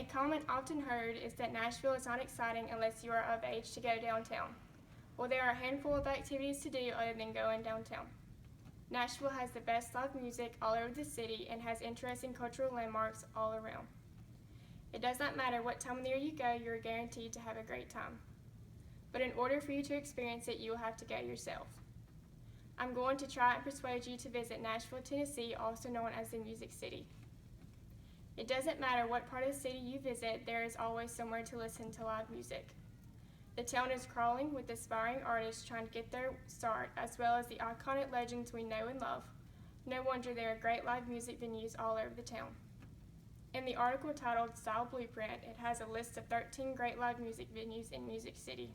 A comment often heard is that Nashville is not exciting unless you are of age to go downtown. Well, there are a handful of activities to do other than going downtown. Nashville has the best live music all over the city and has interesting cultural landmarks all around. It does not matter what time of the year you go, you are guaranteed to have a great time. But in order for you to experience it, you will have to go yourself. I'm going to try and persuade you to visit Nashville, Tennessee, also known as the Music City. It doesn't matter what part of the city you visit, there is always somewhere to listen to live music. The town is crawling with aspiring artists trying to get their start, as well as the iconic legends we know and love. No wonder there are great live music venues all over the town. In the article titled Style Blueprint, it has a list of 13 great live music venues in Music City.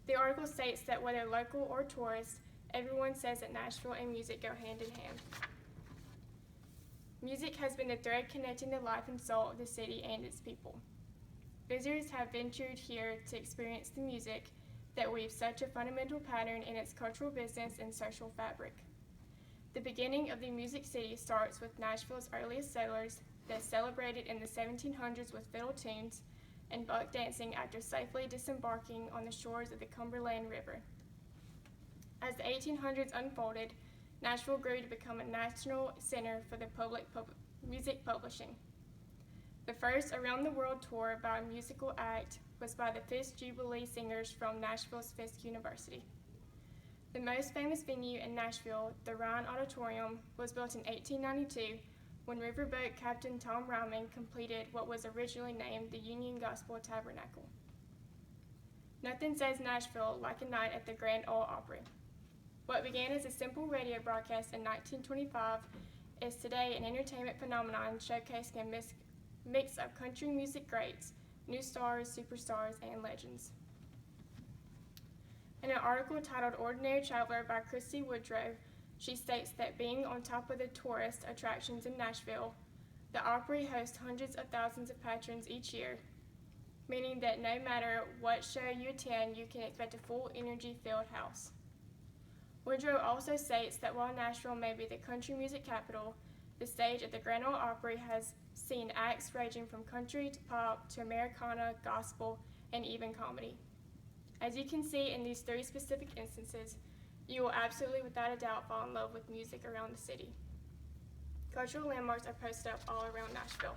The article states that whether local or tourist, everyone says that Nashville and music go hand in hand. Music has been the thread connecting the life and soul of the city and its people. Visitors have ventured here to experience the music that weaves such a fundamental pattern in its cultural business and social fabric. The beginning of the Music City starts with Nashville's earliest settlers that celebrated in the 1700s with fiddle tunes and buck dancing after safely disembarking on the shores of the Cumberland River. As the 1800s unfolded, Nashville grew to become a national center for the music publishing. The first around-the-world tour by a musical act was by the Fisk Jubilee Singers from Nashville's Fisk University. The most famous venue in Nashville, the Ryan Auditorium, was built in 1892 when riverboat Captain Tom Ryman completed what was originally named the Union Gospel Tabernacle. Nothing says Nashville like a night at the Grand Ole Opry. What began as a simple radio broadcast in 1925 is today an entertainment phenomenon showcasing a mix of country music greats, new stars, superstars, and legends. In an article titled Ordinary Traveler by Christy Woodrow, she states that being on top of the tourist attractions in Nashville, the Opry hosts hundreds of thousands of patrons each year, meaning that no matter what show you attend, you can expect a full energy-filled house. Woodrow also states that while Nashville may be the country music capital, the stage at the Grand Ole Opry has seen acts ranging from country to pop to Americana, gospel, and even comedy. As you can see in these three specific instances, you will absolutely without a doubt fall in love with music around the city. Cultural landmarks are posted up all around Nashville.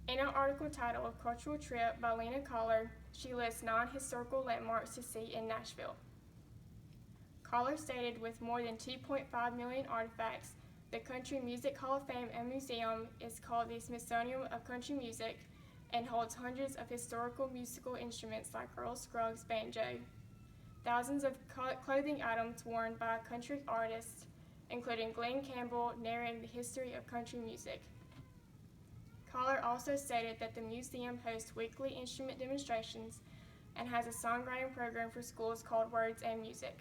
In an article titled Cultural Trip by Lena Collar, she lists 9 historical landmarks to see in Nashville. Collar stated with more than 2.5 million artifacts, the Country Music Hall of Fame and Museum is called the Smithsonian of Country Music and holds hundreds of historical musical instruments like Earl Scruggs' banjo, thousands of clothing items worn by country artists, including Glenn Campbell narrating the history of country music. Collar also stated that the museum hosts weekly instrument demonstrations and has a songwriting program for schools called Words and Music.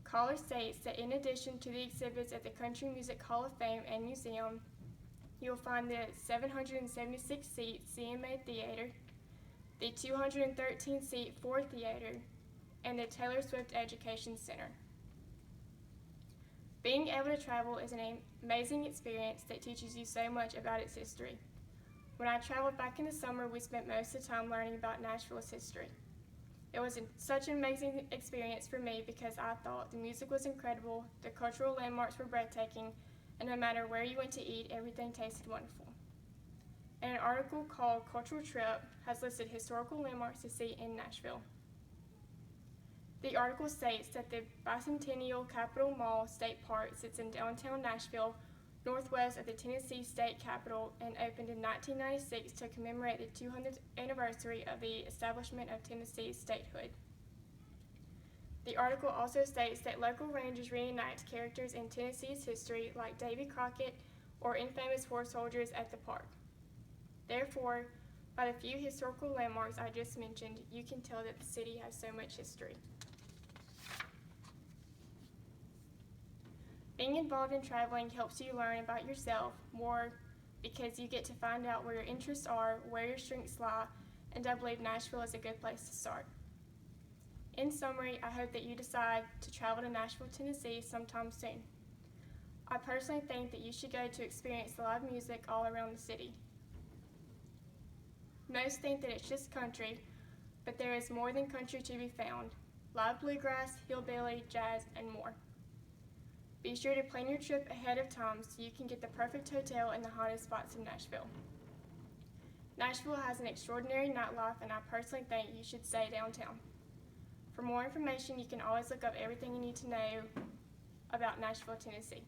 Collar states that in addition to the exhibits at the Country Music Hall of Fame and Museum, you'll find the 776-seat CMA Theater, the 213-seat Ford Theater, and the Taylor Swift Education Center. Being able to travel is an amazing experience that teaches you so much about its history. When I traveled back in the summer, we spent most of the time learning about Nashville's history. It was such an amazing experience for me because I thought the music was incredible, the cultural landmarks were breathtaking, and no matter where you went to eat, everything tasted wonderful. And an article called Cultural Trip has listed historical landmarks to see in Nashville. The article states that the Bicentennial Capitol Mall State Park sits in downtown Nashville, northwest of the Tennessee State Capitol, and opened in 1996 to commemorate the 200th anniversary of the establishment of Tennessee's statehood. The article also states that local rangers reenact characters in Tennessee's history like Davy Crockett or infamous horse soldiers at the park. Therefore, by the few historical landmarks I just mentioned, you can tell that the city has so much history. Being involved in traveling helps you learn about yourself more because you get to find out where your interests are, where your strengths lie, and I believe Nashville is a good place to start. In summary, I hope that you decide to travel to Nashville, Tennessee sometime soon. I personally think that you should go to experience the live music all around the city. Most think that it's just country, but there is more than country to be found. Live bluegrass, hillbilly, jazz, and more. Be sure to plan your trip ahead of time so you can get the perfect hotel in the hottest spots of Nashville. Nashville has an extraordinary nightlife, and I personally think you should stay downtown. For more information, you can always look up everything you need to know about Nashville, Tennessee.